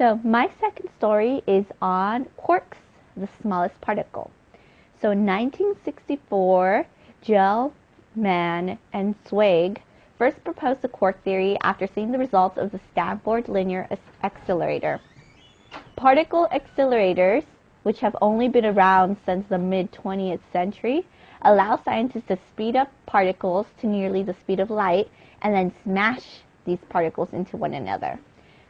So my second story is on quarks, the smallest particle. So in 1964, Gell-Mann and Zweig first proposed the quark theory after seeing the results of the Stanford Linear Accelerator. Particle accelerators, which have only been around since the mid-20th century, allow scientists to speed up particles to nearly the speed of light and then smash these particles into one another.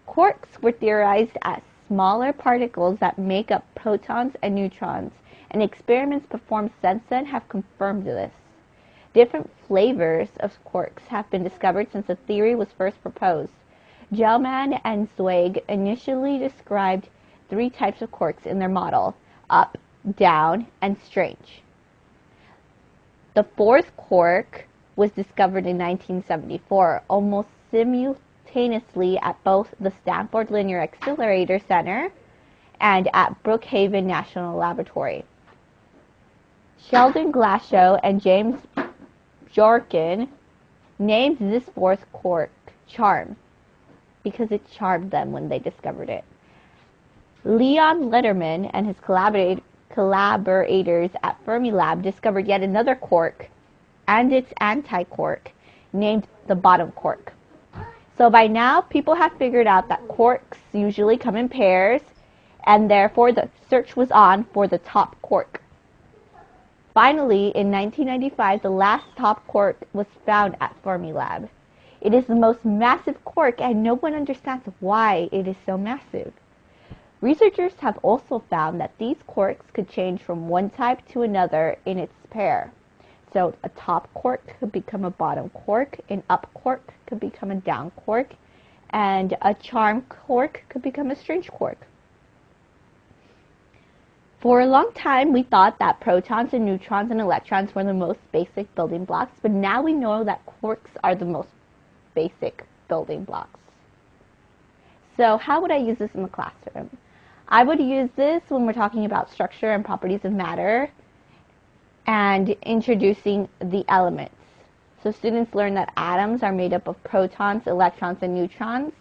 Quarks were theorized as smaller particles that make up protons and neutrons, and experiments performed since then have confirmed this. Different flavors of quarks have been discovered since the theory was first proposed. Gell-Mann and Zweig initially described 3 types of quarks in their model: up, down, and strange. The 4th quark was discovered in 1974, almost simultaneously at both the Stanford Linear Accelerator Center and at Brookhaven National Laboratory. Sheldon Glashow and James Bjorken named this 4th quark Charm, because it charmed them when they discovered it. Leon Lederman and his collaborators at Fermilab discovered yet another quark and its anti-quark, named the bottom quark. So by now, people have figured out that quarks usually come in pairs, and therefore the search was on for the top quark. Finally, in 1995, the last top quark was found at Fermilab. It is the most massive quark, and no one understands why it is so massive. Researchers have also found that these quarks could change from one type to another in its pair. So a top quark could become a bottom quark, an up quark could become a down quark, and a charm quark could become a strange quark. For a long time, we thought that protons and neutrons and electrons were the most basic building blocks, but now we know that quarks are the most basic building blocks. So how would I use this in the classroom? I would use this when we're talking about structure and properties of matter and introducing the elements. So students learn that atoms are made up of protons, electrons, and neutrons.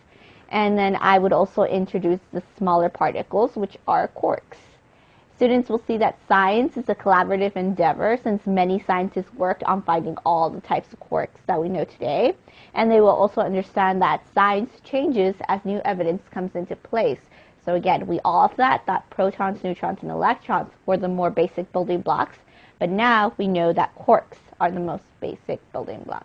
And then I would also introduce the smaller particles, which are quarks. Students will see that science is a collaborative endeavor, since many scientists worked on finding all the types of quarks that we know today. And they will also understand that science changes as new evidence comes into place. So again, we all thought that protons, neutrons, and electrons were the more basic building blocks, but now we know that quarks are the most basic building blocks.